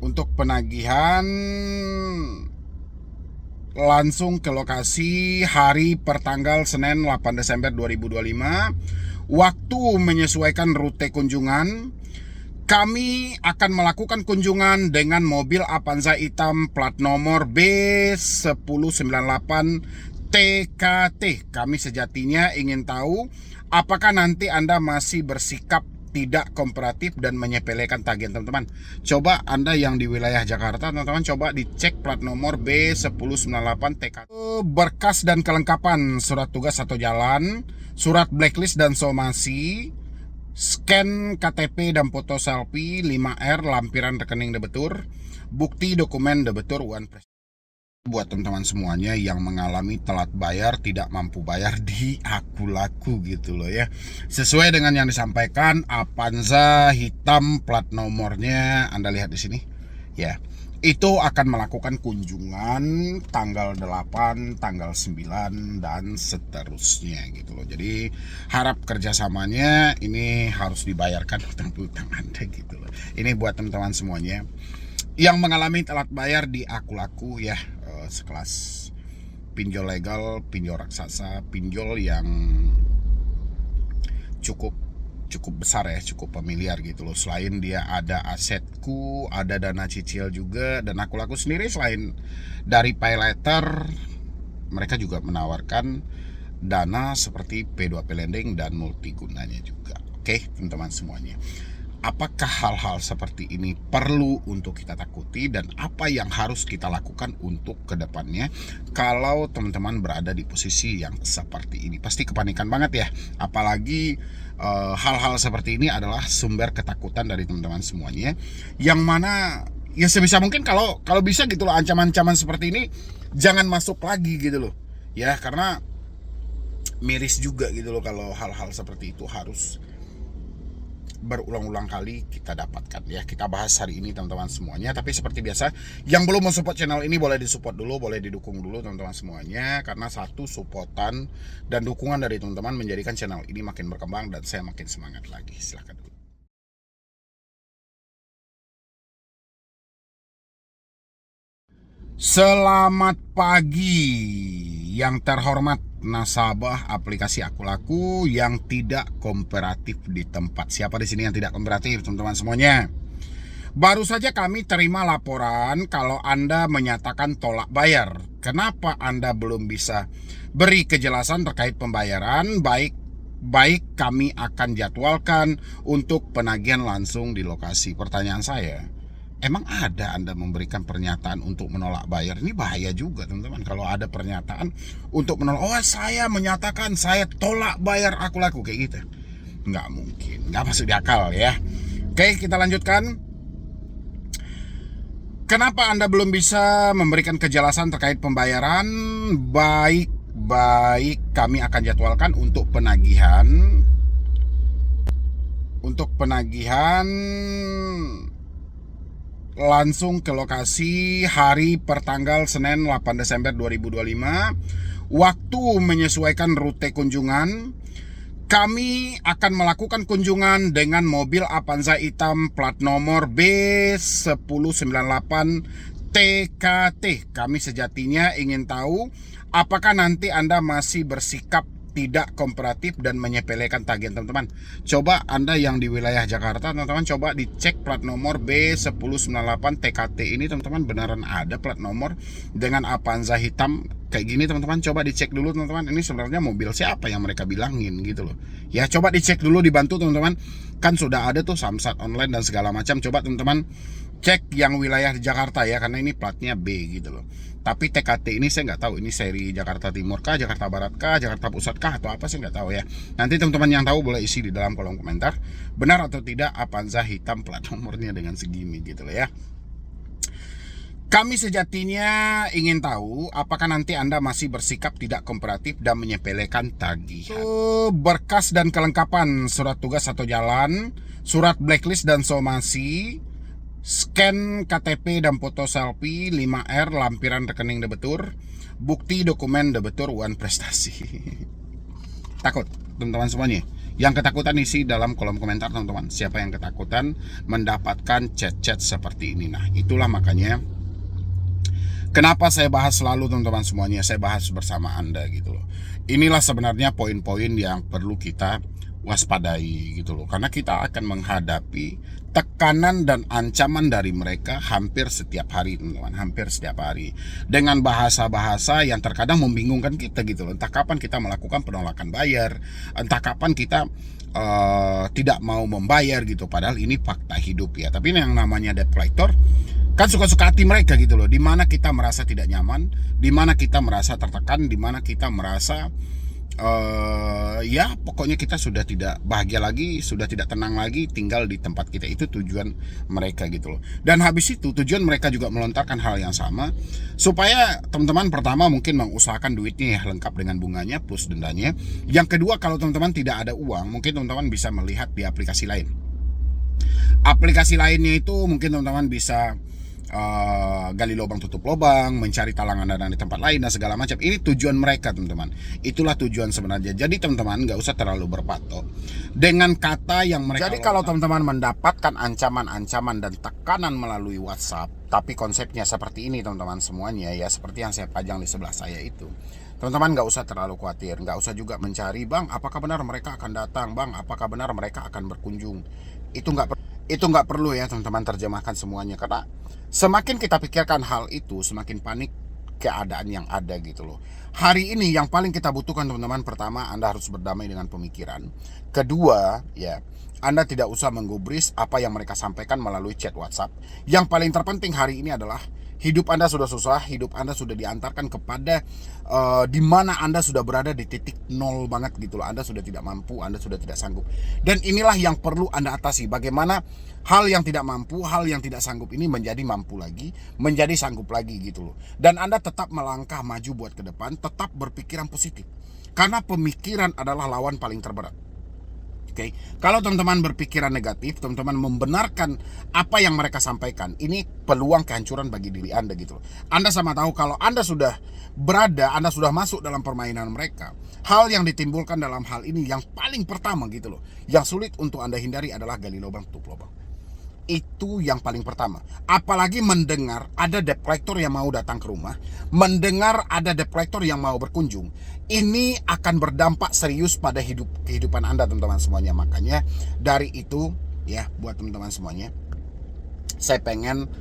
untuk penagihan langsung ke lokasi hari pertanggal Senin 8 Desember 2025. Waktu menyesuaikan rute kunjungan. Kami akan melakukan kunjungan dengan mobil Avanza hitam plat nomor B1098 TKT. Kami sejatinya ingin tahu apakah nanti Anda masih bersikap tidak kooperatif dan menyepelekan tagihan, teman-teman. Coba Anda yang di wilayah Jakarta, teman-teman, coba dicek plat nomor B1098 TKT. Berkas dan kelengkapan surat tugas atau jalan, surat blacklist dan somasi, scan KTP dan foto selfie 5R, lampiran rekening debetur, bukti dokumen debetur uang pres. Buat teman-teman semuanya yang mengalami telat bayar, tidak mampu bayar di Aku Laku gitu loh ya. Sesuai dengan yang disampaikan, Avanza hitam plat nomornya Anda lihat di sini. Ya, itu akan melakukan kunjungan tanggal 8, tanggal 9 dan seterusnya gitu loh. Jadi harap kerjasamanya ini harus dibayarkan hutang-hutang Anda gitu loh. Ini buat teman-teman semuanya yang mengalami telat bayar di Aku Laku ya, sekelas pinjol legal, pinjol raksasa, pinjol yang cukup besar ya, cukup familiar gitu loh. Selain dia ada asetku, ada dana cicil juga, dan Aku Laku sendiri selain dari pay later, mereka juga menawarkan dana seperti P2P lending dan multigunanya juga. Oke, teman-teman semuanya. Apakah hal-hal seperti ini perlu untuk kita takuti dan apa yang harus kita lakukan untuk kedepannya kalau teman-teman berada di posisi yang seperti ini? Pasti kepanikan banget ya, apalagi hal-hal seperti ini adalah sumber ketakutan dari teman-teman semuanya, yang mana ya sebisa mungkin kalau bisa gitu loh, ancaman-ancaman seperti ini jangan masuk lagi gitu loh ya, karena miris juga gitu loh kalau hal-hal seperti itu harus berulang-ulang kali kita dapatkan ya. Kita bahas hari ini teman-teman semuanya, tapi seperti biasa yang belum mensupport channel ini boleh disupport dulu, boleh didukung dulu teman-teman semuanya, karena satu supportan dan dukungan dari teman-teman menjadikan channel ini makin berkembang dan saya makin semangat lagi. Silahkan dulu. Selamat pagi yang terhormat nasabah aplikasi Aku Laku yang tidak kooperatif di tempat. Siapa di sini yang tidak kooperatif, teman-teman semuanya? Baru saja kami terima laporan kalau Anda menyatakan tolak bayar. Kenapa Anda belum bisa beri kejelasan terkait pembayaran? Baik kami akan jadwalkan untuk penagihan langsung di lokasi. Pertanyaan saya, emang ada Anda memberikan pernyataan untuk menolak bayar? Ini bahaya juga teman-teman kalau ada pernyataan untuk menolak. Oh, saya menyatakan saya tolak bayar Aku Laku kayak gitu. Nggak mungkin, nggak masuk di akal ya. Oke, kita lanjutkan. Kenapa Anda belum bisa memberikan kejelasan terkait pembayaran? Baik kami akan jadwalkan untuk penagihan langsung ke lokasi hari pertanggal Senin 8 Desember 2025. Waktu menyesuaikan rute kunjungan. Kami akan melakukan kunjungan dengan mobil Avanza hitam plat nomor B1098 TKT. Kami sejatinya ingin tahu apakah nanti Anda masih bersikap tidak kooperatif dan menyepelekan tagihan, teman-teman. Coba Anda yang di wilayah Jakarta, teman-teman, coba dicek plat nomor B1098 TKT ini, teman-teman, beneran ada plat nomor dengan Avanza hitam kayak gini, teman-teman. Coba dicek dulu, teman-teman, ini sebenarnya mobil siapa yang mereka bilangin gitu loh ya. Coba dicek dulu, dibantu teman-teman, kan sudah ada tuh Samsat online dan segala macam. Coba teman-teman cek yang wilayah di Jakarta ya, karena ini platnya B gitu loh. Tapi TKT ini saya nggak tahu ini seri Jakarta Timur kah, Jakarta Barat kah, Jakarta Pusat kah, atau apa, saya nggak tahu ya. Nanti teman-teman yang tahu boleh isi di dalam kolom komentar, benar atau tidak Avanza hitam plat nomornya dengan segini gitu loh ya. Kami sejatinya ingin tahu apakah nanti Anda masih bersikap tidak kooperatif dan menyepelekan tagihan. Berkas dan kelengkapan surat tugas atau jalan, surat blacklist dan somasi, scan KTP dan foto selfie 5R, lampiran rekening debetur, bukti dokumen debetur uang prestasi. Takut teman-teman semuanya Yang ketakutan isi dalam kolom komentar teman-teman. Siapa yang ketakutan mendapatkan chat-chat seperti ini. Nah, itulah makanya kenapa saya bahas selalu teman-teman semuanya. Saya bahas bersama Anda gitu loh. Inilah sebenarnya poin-poin yang perlu kita waspadai gitu loh. Karena kita akan menghadapi tekanan dan ancaman dari mereka hampir setiap hari teman-teman. Hampir setiap hari. Dengan bahasa-bahasa yang terkadang membingungkan kita gitu loh. Entah kapan kita melakukan penolakan bayar. Entah kapan kita tidak mau membayar gitu. Padahal ini fakta hidup ya. Tapi yang namanya debt collector kan suka-suka hati mereka gitu loh. Dimana kita merasa tidak nyaman, dimana kita merasa tertekan, dimana kita merasa ya pokoknya kita sudah tidak bahagia lagi, sudah tidak tenang lagi tinggal di tempat kita. Itu tujuan mereka gitu loh. Dan habis itu tujuan mereka juga melontarkan hal yang sama, supaya teman-teman pertama mungkin mengusahakan duitnya ya lengkap dengan bunganya plus dendanya. Yang kedua, kalau teman-teman tidak ada uang, mungkin teman-teman bisa melihat di aplikasi lain. Aplikasi lainnya itu mungkin teman-teman bisa gali lubang tutup lubang, mencari talangan dana di tempat lain dan segala macam. Ini tujuan mereka teman-teman. Itulah tujuan sebenarnya. Jadi teman-teman nggak usah terlalu berpatok dengan kata yang mereka. Jadi kalau teman-teman mendapatkan ancaman-ancaman dan tekanan melalui WhatsApp, tapi konsepnya seperti ini teman-teman semuanya ya, seperti yang saya pajang di sebelah saya itu. Teman-teman nggak usah terlalu khawatir, nggak usah juga mencari, bang, apakah benar mereka akan datang, bang, apakah benar mereka akan berkunjung. Itu nggak perlu ya teman-teman terjemahkan semuanya, karena semakin kita pikirkan hal itu, semakin panik keadaan yang ada gitu loh. Hari ini yang paling kita butuhkan teman-teman, pertama Anda harus berdamai dengan pemikiran. Kedua ya, Anda tidak usah menggubris apa yang mereka sampaikan melalui chat WhatsApp. Yang paling terpenting hari ini adalah hidup Anda sudah susah, hidup Anda sudah diantarkan kepada di mana Anda sudah berada di titik nol banget gitu loh. Anda sudah tidak mampu, Anda sudah tidak sanggup. Dan inilah yang perlu Anda atasi. Bagaimana hal yang tidak mampu, hal yang tidak sanggup ini menjadi mampu lagi, menjadi sanggup lagi gitu loh. Dan Anda tetap melangkah maju buat ke depan, tetap berpikiran positif. Karena pemikiran adalah lawan paling terberat. Oke, kalau teman-teman berpikiran negatif, teman-teman membenarkan apa yang mereka sampaikan, ini peluang kehancuran bagi diri Anda gitu loh. Anda sama tahu kalau Anda sudah berada, Anda sudah masuk dalam permainan mereka. Hal yang ditimbulkan dalam hal ini yang paling pertama gitu loh, yang sulit untuk Anda hindari adalah gali lubang tutup lubang. Itu yang paling pertama. Apalagi mendengar ada debt collector yang mau datang ke rumah, mendengar ada debt collector yang mau berkunjung. Ini akan berdampak serius pada kehidupan Anda teman-teman semuanya. Makanya dari itu ya, buat teman-teman semuanya, saya pengen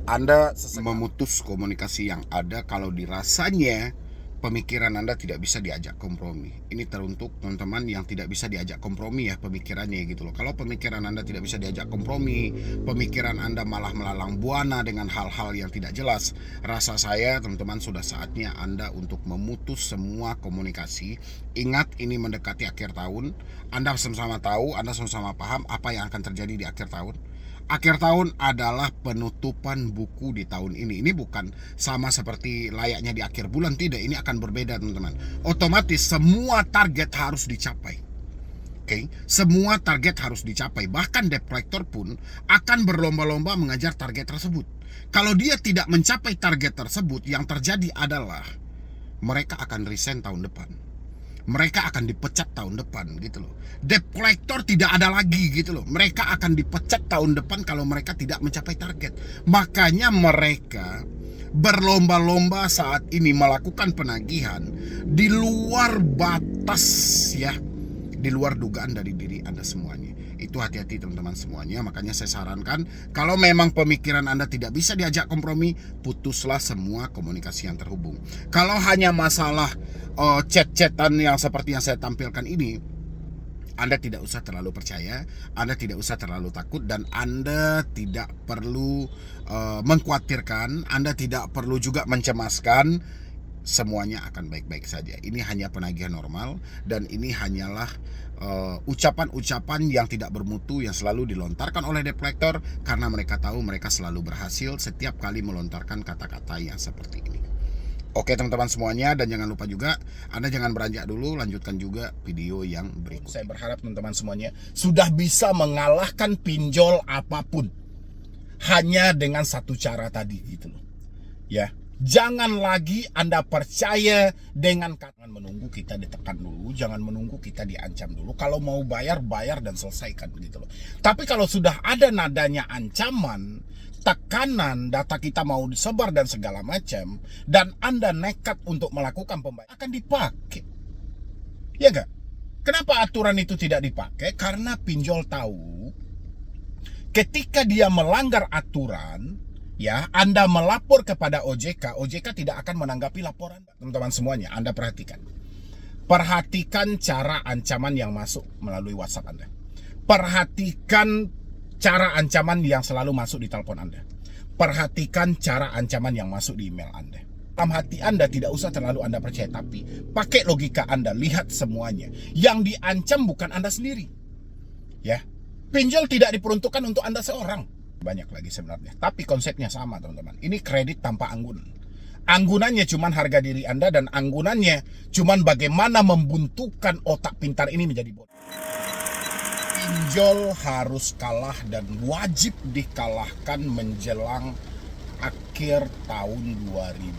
Anda memutus komunikasi yang ada kalau dirasanya pemikiran Anda tidak bisa diajak kompromi. Ini teruntuk teman-teman yang tidak bisa diajak kompromi ya pemikirannya gitu loh. Kalau pemikiran Anda tidak bisa diajak kompromi, pemikiran Anda malah melalang buana dengan hal-hal yang tidak jelas, rasa saya teman-teman sudah saatnya Anda untuk memutus semua komunikasi. Ingat, ini mendekati akhir tahun. Anda sama-sama tahu, Anda sama-sama paham apa yang akan terjadi di akhir tahun. Akhir tahun adalah penutupan buku di tahun ini. Ini bukan sama seperti layaknya di akhir bulan, tidak. Ini akan berbeda teman-teman. Otomatis semua target harus dicapai. Oke, semua target harus dicapai. Bahkan debt collector pun akan berlomba-lomba mengejar target tersebut. Kalau dia tidak mencapai target tersebut, yang terjadi adalah mereka akan resign tahun depan. Mereka akan dipecat tahun depan gitu loh. Debt collector tidak ada lagi gitu loh. Mereka akan dipecat tahun depan kalau mereka tidak mencapai target. Makanya mereka berlomba-lomba saat ini melakukan penagihan di luar batas ya, di luar dugaan dari diri Anda semuanya. Itu hati-hati teman-teman semuanya. Makanya saya sarankan, kalau memang pemikiran Anda tidak bisa diajak kompromi, putuslah semua komunikasi yang terhubung. Kalau hanya masalah chat-chatan yang seperti yang saya tampilkan ini, Anda tidak usah terlalu percaya, Anda tidak usah terlalu takut, dan Anda tidak perlu mengkhawatirkan, Anda tidak perlu juga mencemaskan. Semuanya akan baik-baik saja. Ini hanya penagihan normal, dan ini hanyalah ucapan-ucapan yang tidak bermutu yang selalu dilontarkan oleh debt collector, karena mereka tahu mereka selalu berhasil setiap kali melontarkan kata-kata yang seperti ini. Oke teman-teman semuanya, dan jangan lupa juga Anda jangan beranjak dulu, lanjutkan juga video yang berikut. Saya berharap teman-teman semuanya sudah bisa mengalahkan pinjol apapun hanya dengan satu cara tadi gitu loh. Ya, Jangan lagi Anda percaya dengan kata menunggu kita ditekan dulu, jangan menunggu kita diancam dulu. Kalau mau bayar, bayar dan selesaikan gitu loh. Tapi kalau sudah ada nadanya ancaman, tekanan, data kita mau disebar dan segala macam, dan Anda nekat untuk melakukan pembayaran, akan dipakai. Ya enggak? Kenapa aturan itu tidak dipakai? Karena pinjol tahu ketika dia melanggar aturan, ya, Anda melapor kepada OJK, OJK tidak akan menanggapi laporan. Teman-teman semuanya, Anda perhatikan. Perhatikan cara ancaman yang masuk melalui WhatsApp Anda. Perhatikan cara ancaman yang selalu masuk di telepon Anda. Perhatikan cara ancaman yang masuk di email Anda. Dalam hati Anda tidak usah terlalu Anda percaya, tapi pakai logika Anda, lihat semuanya. Yang diancam bukan Anda sendiri. Ya, pinjol tidak diperuntukkan untuk Anda seorang. Banyak lagi sebenarnya, tapi konsepnya sama teman-teman. Ini kredit tanpa anggunan. Anggunannya cuman harga diri Anda, dan anggunannya cuman bagaimana membuntukan otak pintar ini menjadi bodoh. Pinjol harus kalah dan wajib dikalahkan menjelang akhir tahun 2025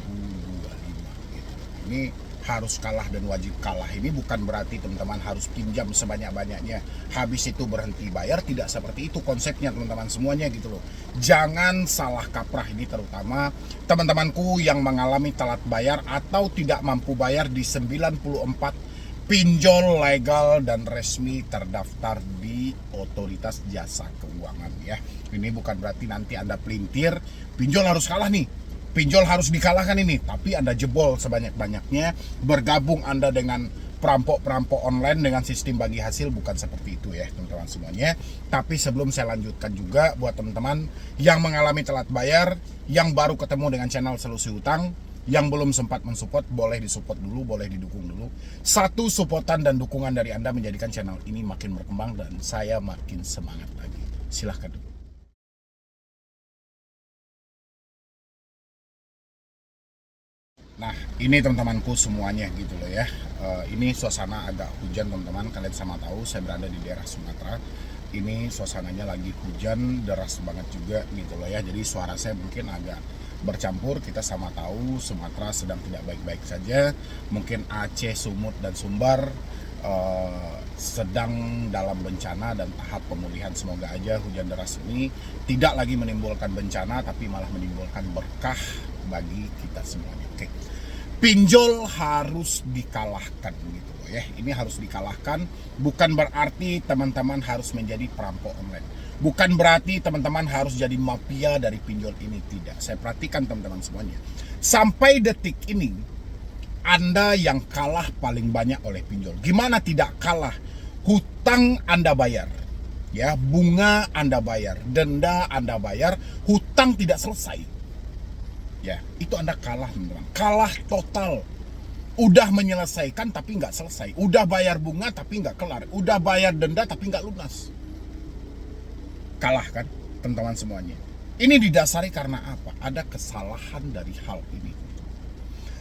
gitu. Ini harus kalah dan wajib kalah. Ini bukan berarti teman-teman harus pinjam sebanyak-banyaknya, habis itu berhenti bayar. Tidak seperti itu konsepnya teman-teman semuanya gitu loh. Jangan salah kaprah ini, terutama teman-temanku yang mengalami telat bayar atau tidak mampu bayar di 94 pinjol legal dan resmi terdaftar di Otoritas Jasa Keuangan ya. Ini bukan berarti nanti Anda pelintir, pinjol harus kalah nih, pinjol harus dikalahkan ini, tapi Anda jebol sebanyak-banyaknya, bergabung Anda dengan perampok-perampok online dengan sistem bagi hasil. Bukan seperti itu ya teman-teman semuanya. Tapi sebelum saya lanjutkan juga, buat teman-teman yang mengalami telat bayar, yang baru ketemu dengan channel Solusi Hutang, yang belum sempat mensupport, boleh disupport dulu, boleh didukung dulu. Satu supportan dan dukungan dari Anda menjadikan channel ini makin berkembang dan saya makin semangat lagi. Silahkan dulu. Nah, ini teman-temanku semuanya gitu loh ya. Ini suasana agak hujan teman-teman. Kalian sama tahu saya berada di daerah Sumatera. Ini suasananya lagi hujan, deras banget juga gitu loh ya. Jadi suara saya mungkin agak bercampur. Kita sama tahu Sumatera sedang tidak baik-baik saja. Mungkin Aceh, Sumut, dan Sumbar sedang dalam bencana dan tahap pemulihan. Semoga aja hujan deras ini tidak lagi menimbulkan bencana, tapi malah menimbulkan berkah bagi kita semuanya. Oke. Pinjol harus dikalahkan gitu loh ya. Ini harus dikalahkan, bukan berarti teman-teman harus menjadi perampok online. Bukan berarti teman-teman harus jadi mafia dari pinjol ini, tidak. Saya perhatikan teman-teman semuanya. Sampai detik ini Anda yang kalah paling banyak oleh pinjol. Gimana tidak kalah? Hutang Anda bayar. Ya, bunga Anda bayar, denda Anda bayar, hutang tidak selesai. Ya, itu Anda kalah teman-teman. Kalah total. Udah menyelesaikan tapi nggak selesai. Udah bayar bunga tapi nggak kelar. Udah bayar denda tapi nggak lunas. Kalah kan teman-teman semuanya. Ini didasari karena apa? Ada kesalahan dari hal ini.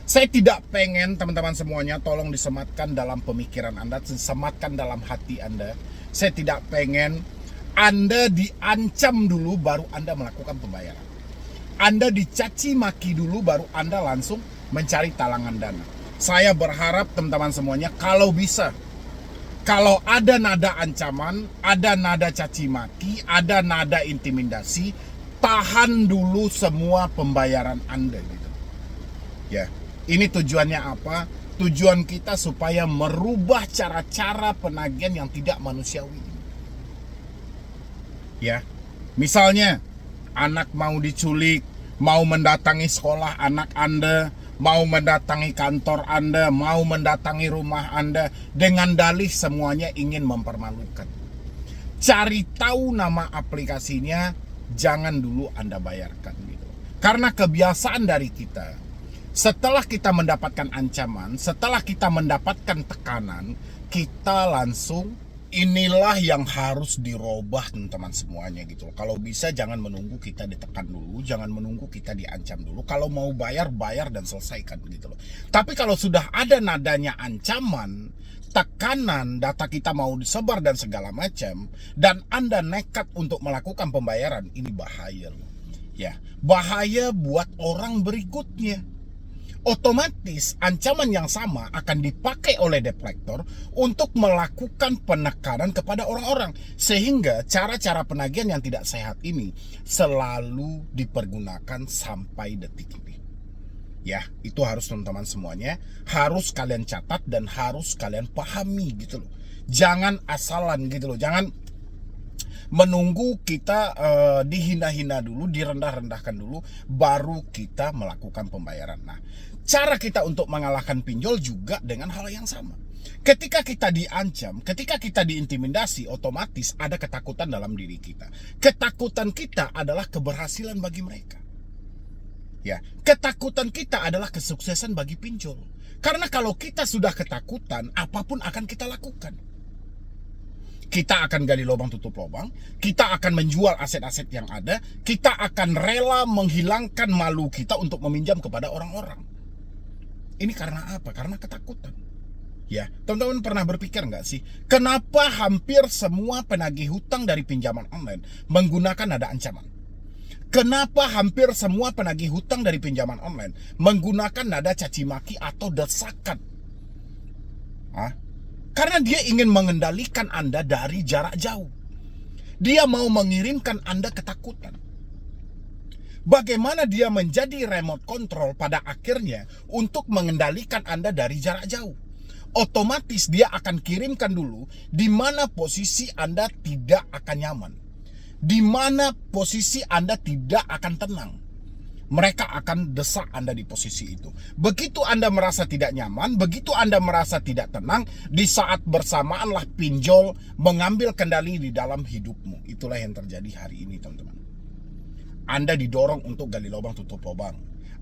Saya tidak pengen teman-teman semuanya, tolong disematkan dalam pemikiran Anda, disematkan dalam hati Anda. Saya tidak pengen Anda diancam dulu baru Anda melakukan pembayaran. Anda dicaci maki dulu baru Anda langsung mencari talangan dana. Saya berharap teman-teman semuanya, kalau bisa, kalau ada nada ancaman, ada nada caci maki, ada nada intimidasi, tahan dulu semua pembayaran Anda gitu. Ya, ini tujuannya apa? Tujuan kita supaya merubah cara-cara penagihan yang tidak manusiawi. Ya, misalnya anak mau diculik, mau mendatangi sekolah anak Anda, mau mendatangi kantor Anda, mau mendatangi rumah Anda, dengan dalih semuanya ingin mempermalukan. Cari tahu nama aplikasinya, jangan dulu Anda bayarkan gitu. Karena kebiasaan dari kita, setelah kita mendapatkan ancaman, setelah kita mendapatkan tekanan, kita langsung, inilah yang harus dirubah teman-teman semuanya gitu. Kalau bisa jangan menunggu kita ditekan dulu, jangan menunggu kita diancam dulu. Kalau mau bayar, bayar dan selesaikan gitu loh. Tapi kalau sudah ada nadanya ancaman, tekanan, data kita mau disebar dan segala macam, dan Anda nekat untuk melakukan pembayaran, ini bahaya loh. Ya, bahaya buat orang berikutnya. Otomatis ancaman yang sama akan dipakai oleh debt collector untuk melakukan penekanan kepada orang-orang, sehingga cara-cara penagihan yang tidak sehat ini selalu dipergunakan sampai detik ini. Ya, itu harus teman-teman semuanya harus kalian catat dan harus kalian pahami gitu loh. Jangan asalan gitu loh. Jangan menunggu kita dihina-hina dulu, direndah-rendahkan dulu, baru kita melakukan pembayaran. Nah, cara kita untuk mengalahkan pinjol juga dengan hal yang sama. Ketika kita diancam, ketika kita diintimidasi, otomatis ada ketakutan dalam diri kita. Ketakutan kita adalah keberhasilan bagi mereka. Ya, ketakutan kita adalah kesuksesan bagi pinjol. Karena kalau kita sudah ketakutan, apapun akan kita lakukan. Kita akan gali lubang tutup lubang, kita akan menjual aset-aset yang ada, kita akan rela menghilangkan malu kita untuk meminjam kepada orang-orang. Ini karena apa? Karena ketakutan. Ya, teman-teman pernah berpikir nggak sih, kenapa hampir semua penagih hutang dari pinjaman online menggunakan nada ancaman? Kenapa hampir semua penagih hutang dari pinjaman online menggunakan nada caci maki atau desakan? Karena dia ingin mengendalikan Anda dari jarak jauh. Dia mau mengirimkan Anda ketakutan. Bagaimana dia menjadi remote control pada akhirnya untuk mengendalikan Anda dari jarak jauh? Otomatis dia akan kirimkan dulu di mana posisi Anda tidak akan nyaman. Di mana posisi Anda tidak akan tenang. Mereka akan desak Anda di posisi itu. Begitu Anda merasa tidak nyaman, begitu Anda merasa tidak tenang, di saat bersamaanlah pinjol mengambil kendali di dalam hidupmu. Itulah yang terjadi hari ini, teman-teman. Anda didorong untuk gali lubang tutup lubang.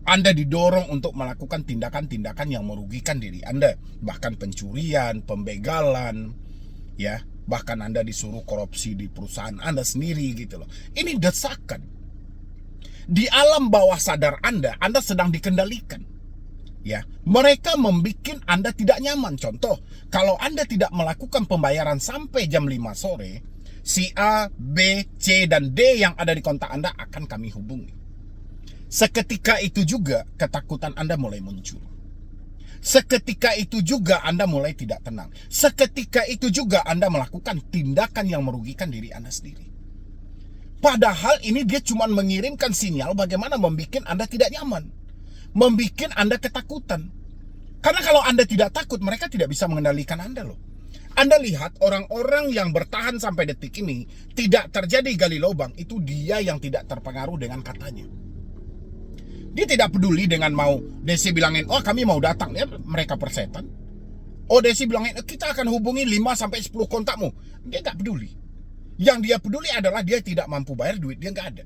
Anda didorong untuk melakukan tindakan-tindakan yang merugikan diri Anda. Bahkan pencurian, pembegalan, ya, bahkan Anda disuruh korupsi di perusahaan Anda sendiri gitu loh. Ini desakan. Di alam bawah sadar Anda sedang dikendalikan. Ya, mereka membuat Anda tidak nyaman. Contoh, kalau Anda tidak melakukan pembayaran sampai jam 5 sore, si A, B, C, dan D yang ada di kontak Anda akan kami hubungi. Seketika itu juga ketakutan Anda mulai muncul. Seketika itu juga Anda mulai tidak tenang. Seketika itu juga Anda melakukan tindakan yang merugikan diri Anda sendiri. Padahal ini dia cuma mengirimkan sinyal bagaimana membuat Anda tidak nyaman. Membuat Anda ketakutan. Karena kalau Anda tidak takut, mereka tidak bisa mengendalikan Anda loh. Anda lihat orang-orang yang bertahan sampai detik ini, tidak terjadi gali lubang, itu dia yang tidak terpengaruh dengan katanya. Dia tidak peduli dengan mau Desi bilangin, oh kami mau datang, ya mereka persetan. Oh Desi bilangin, kita akan hubungi 5-10 kontakmu. Dia gak peduli. Yang dia peduli adalah dia tidak mampu bayar, duit dia nggak ada.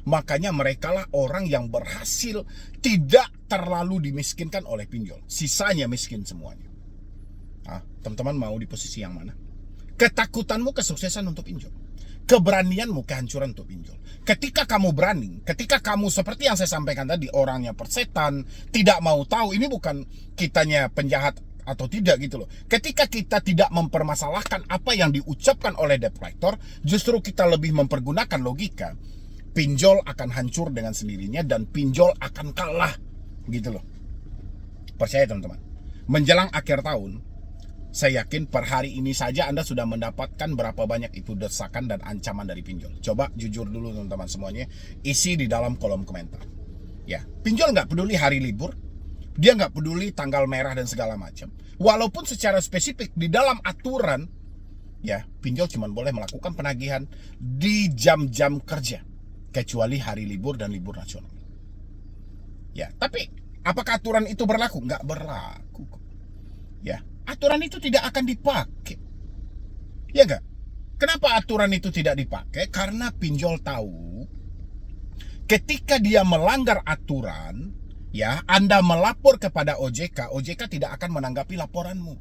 Makanya merekalah orang yang berhasil tidak terlalu dimiskinkan oleh pinjol. Sisanya miskin semuanya. Teman-teman mau di posisi yang mana? Ketakutanmu kesuksesan untuk pinjol. Keberanianmu kehancuran untuk pinjol. Ketika kamu berani, ketika kamu seperti yang saya sampaikan tadi, orangnya persetan, tidak mau tahu, ini bukan kitanya penjahat atau tidak gitu loh. Ketika kita tidak mempermasalahkan apa yang diucapkan oleh debt collector, justru kita lebih mempergunakan logika, pinjol akan hancur dengan sendirinya dan pinjol akan kalah gitu loh. Percaya teman-teman. Menjelang akhir tahun, saya yakin per hari ini saja Anda sudah mendapatkan berapa banyak itu desakan dan ancaman dari pinjol. Coba jujur dulu teman-teman semuanya, isi di dalam kolom komentar. Ya, pinjol nggak peduli hari libur. Dia nggak peduli tanggal merah dan segala macam. Walaupun secara spesifik di dalam aturan, ya pinjol cuma boleh melakukan penagihan di jam-jam kerja, kecuali hari libur dan libur nasional. Ya, tapi apakah aturan itu berlaku? Nggak berlaku. Ya, aturan itu tidak akan dipakai. Ya nggak? Kenapa aturan itu tidak dipakai? Karena pinjol tahu ketika dia melanggar aturan, ya, Anda melapor kepada OJK, OJK tidak akan menanggapi laporanmu.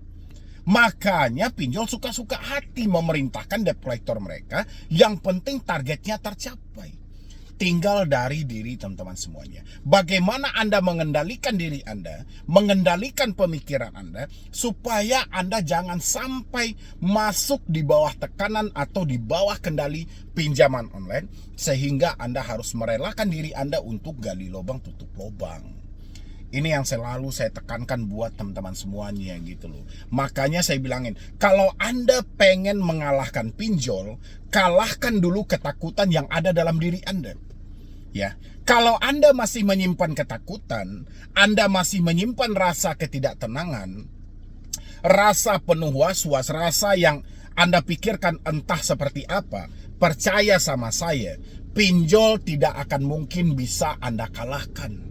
Makanya pinjol suka-suka hati memerintahkan debt collector mereka, yang penting targetnya tercapai. tinggal dari diri teman-teman semuanya. Bagaimana Anda mengendalikan diri Anda, mengendalikan pemikiran Anda, supaya Anda jangan sampai masuk di bawah tekanan atau di bawah kendali pinjaman online, sehingga Anda harus merelakan diri Anda untuk gali lubang tutup lubang. Ini yang selalu saya tekankan buat teman-teman semuanya gitu loh. Makanya saya bilangin, kalau Anda pengen mengalahkan pinjol, kalahkan dulu ketakutan yang ada dalam diri Anda. Ya, kalau Anda masih menyimpan ketakutan, Anda masih menyimpan rasa ketidaktenangan, rasa penuh was-was, rasa yang Anda pikirkan entah seperti apa, percaya sama saya, pinjol tidak akan mungkin bisa Anda kalahkan.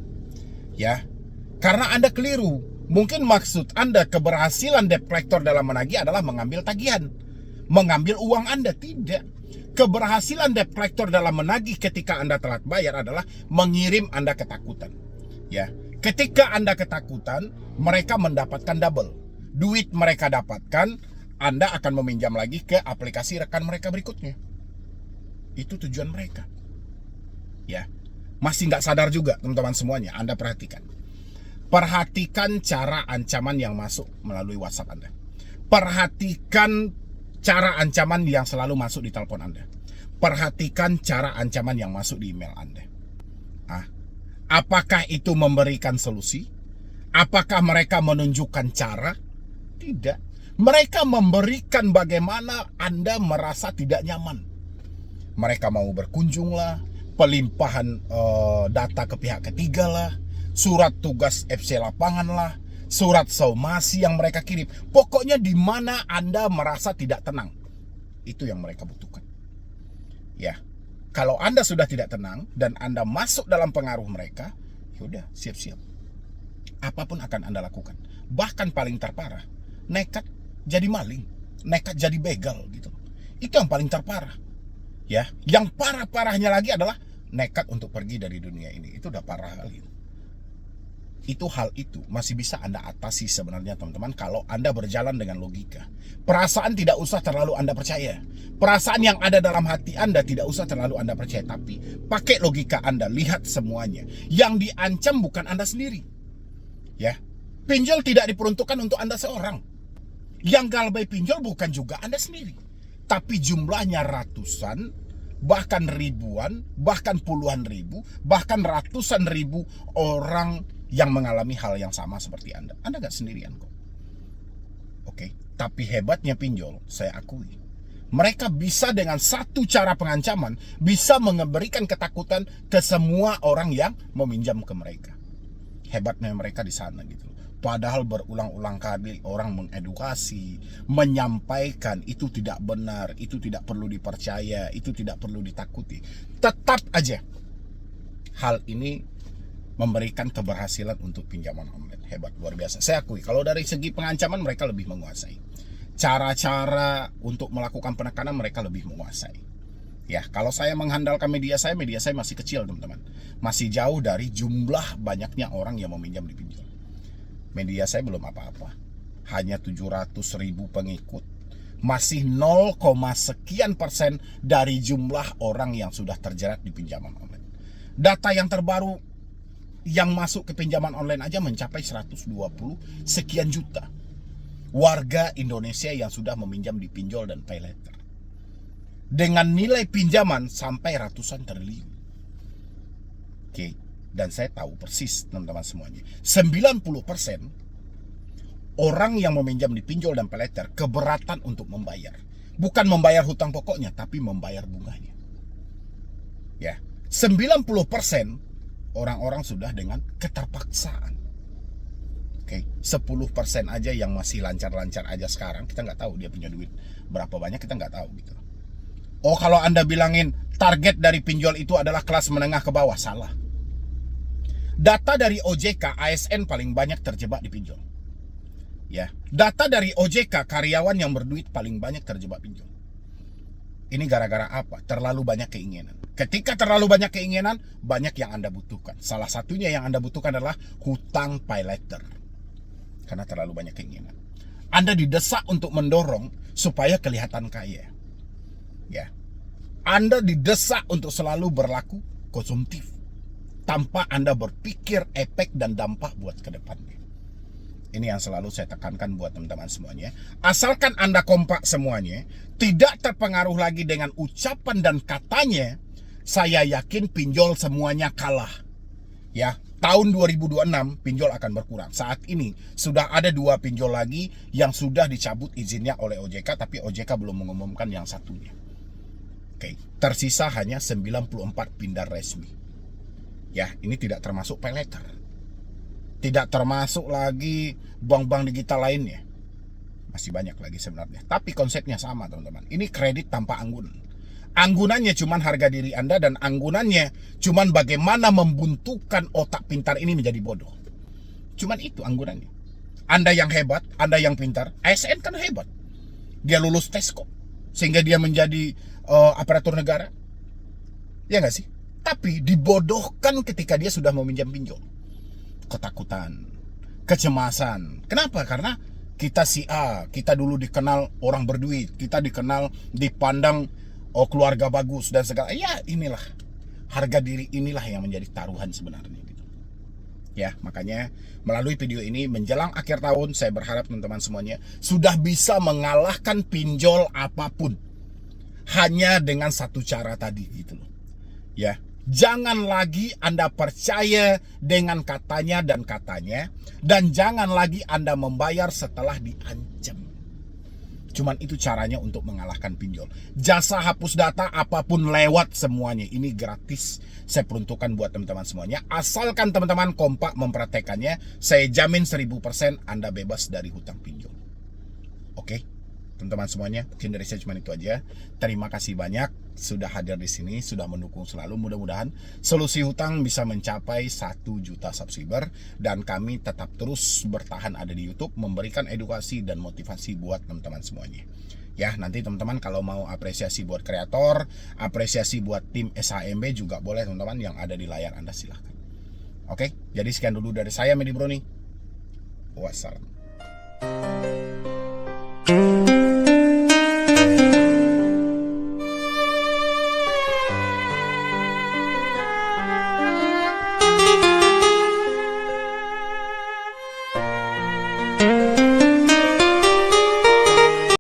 Ya, karena Anda keliru. Mungkin maksud Anda keberhasilan debt collector dalam menagih adalah mengambil tagihan, mengambil uang Anda. Tidak. Keberhasilan debt collector dalam menagih ketika Anda telat bayar adalah mengirim Anda ketakutan. Ya, ketika Anda ketakutan, mereka mendapatkan double. Duit mereka dapatkan, Anda akan meminjam lagi ke aplikasi rekan mereka berikutnya. Itu tujuan mereka. Ya, masih nggak sadar juga teman-teman semuanya. Anda perhatikan. Perhatikan cara ancaman yang masuk melalui WhatsApp Anda. Perhatikan cara ancaman yang selalu masuk di telepon Anda. Perhatikan cara ancaman yang masuk di email Anda. Apakah itu memberikan solusi? Apakah mereka menunjukkan cara? Tidak. Mereka memberikan bagaimana Anda merasa tidak nyaman. Mereka mau berkunjung lah, pelimpahan data ke pihak ketiga lah, surat tugas FC lapangan lah, surat somasi yang mereka kirim. Pokoknya di mana Anda merasa tidak tenang, itu yang mereka butuhkan. Ya, kalau Anda sudah tidak tenang dan Anda masuk dalam pengaruh mereka, yaudah siap-siap. Apapun akan Anda lakukan. Bahkan paling terparah, nekat jadi maling, nekat jadi begal gitu. Itu yang paling terparah. Ya, yang parah-parahnya lagi adalah nekat untuk pergi dari dunia ini. Itu udah parah kali. Hal itu masih bisa Anda atasi sebenarnya teman-teman, kalau Anda berjalan dengan logika. Perasaan tidak usah terlalu Anda percaya. Perasaan yang ada dalam hati Anda tidak usah terlalu Anda percaya. Tapi pakai logika Anda, lihat semuanya. Yang diancam bukan Anda sendiri. Ya, pinjol tidak diperuntukkan untuk Anda seorang. Yang galbay pinjol bukan juga Anda sendiri. Tapi jumlahnya ratusan, bahkan ribuan, bahkan puluhan ribu, bahkan ratusan ribu orang yang mengalami hal yang sama seperti Anda. Anda gak sendirian kok. Oke, tapi hebatnya pinjol, saya akui, mereka bisa dengan satu cara pengancaman, bisa memberikan ketakutan ke semua orang yang meminjam ke mereka. Hebatnya mereka di sana gitu. Padahal berulang-ulang kali orang mengedukasi, menyampaikan itu tidak benar, itu tidak perlu dipercaya, itu tidak perlu ditakuti. Tetap aja hal ini memberikan keberhasilan untuk pinjaman online. Hebat, luar biasa. Saya akui, kalau dari segi pengancaman mereka lebih menguasai. Cara-cara untuk melakukan penekanan mereka lebih menguasai. Ya, kalau saya mengandalkan media saya masih kecil teman-teman. Masih jauh dari jumlah banyaknya orang yang meminjam di pinjol. Media saya belum apa-apa. Hanya 700.000 pengikut. Masih 0, sekian persen dari jumlah orang yang sudah terjerat di pinjaman online. Data yang terbaru yang masuk ke pinjaman online aja mencapai 120 sekian juta warga Indonesia yang sudah meminjam di pinjol dan pay later, dengan nilai pinjaman sampai ratusan triliun. Oke, dan saya tahu persis teman-teman semuanya, 90% orang yang meminjam di pinjol dan pay later keberatan untuk membayar. Bukan membayar hutang pokoknya, tapi membayar bunganya. Ya, 90% orang-orang sudah dengan keterpaksaan. Oke, 10% aja yang masih lancar-lancar aja sekarang. Kita nggak tahu dia punya duit berapa banyak, kita nggak tahu gitu. Oh, kalau Anda bilangin target dari pinjol itu adalah kelas menengah ke bawah, salah. Data dari OJK, ASN paling banyak terjebak di pinjol. Ya, data dari OJK, karyawan yang berduit paling banyak terjebak pinjol. Ini gara-gara apa? Terlalu banyak keinginan. Ketika terlalu banyak keinginan, banyak yang Anda butuhkan. Salah satunya yang Anda butuhkan adalah hutang pay later. Karena terlalu banyak keinginan. Anda didesak untuk mendorong supaya kelihatan kaya. Ya. Anda didesak untuk selalu berlaku konsumtif tanpa Anda berpikir efek dan dampak buat ke depannya. Ini yang selalu saya tekankan buat teman-teman semuanya. Asalkan Anda kompak semuanya, tidak terpengaruh lagi dengan ucapan dan katanya, saya yakin pinjol semuanya kalah. Ya, tahun 2026 pinjol akan berkurang. Saat ini sudah ada 2 pinjol lagi yang sudah dicabut izinnya oleh OJK, tapi OJK belum mengumumkan yang satunya. Oke, tersisa hanya 94 pindar resmi. Ya, ini tidak termasuk pay letter. Tidak termasuk lagi bank-bank digital lainnya. Masih banyak lagi sebenarnya. Tapi konsepnya sama, teman-teman. Ini kredit tanpa anggunan. Anggunannya cuman harga diri Anda, dan anggunannya cuman bagaimana membuntukan otak pintar ini menjadi bodoh. Cuman itu anggunannya. Anda yang hebat, Anda yang pintar. ASN kan hebat. Dia lulus tes kok. Sehingga dia menjadi aparatur negara. Ya nggak sih? Tapi dibodohkan ketika dia sudah meminjam pinjol. Ketakutan, kecemasan. Kenapa? Karena kita si A, kita dulu dikenal orang berduit, kita dikenal, dipandang keluarga bagus dan segala. Ya inilah, harga diri inilah yang menjadi taruhan sebenarnya gitu. Ya, makanya melalui video ini menjelang akhir tahun, saya berharap teman-teman semuanya sudah bisa mengalahkan pinjol apapun. Hanya dengan satu cara tadi gitu loh. Ya. Jangan lagi Anda percaya dengan katanya, dan jangan lagi Anda membayar setelah diancam. Cuman itu caranya untuk mengalahkan pinjol. Jasa hapus data apapun lewat semuanya. Ini gratis, saya peruntukkan buat teman-teman semuanya. Asalkan teman-teman kompak mempraktekannya, saya jamin 1000% Anda bebas dari hutang pinjol. Oke? Teman-teman semuanya, mungkin dari saya cuma itu aja. Terima kasih banyak sudah hadir di sini, sudah mendukung selalu. Mudah-mudahan solusi hutang bisa mencapai 1 juta subscriber, dan kami tetap terus bertahan ada di YouTube, memberikan edukasi dan motivasi buat teman-teman semuanya. Ya, nanti teman-teman kalau mau apresiasi buat kreator, apresiasi buat tim SHMB juga boleh teman-teman, yang ada di layar Anda silahkan. Oke, jadi sekian dulu dari saya, Medi Broni. Wassalam.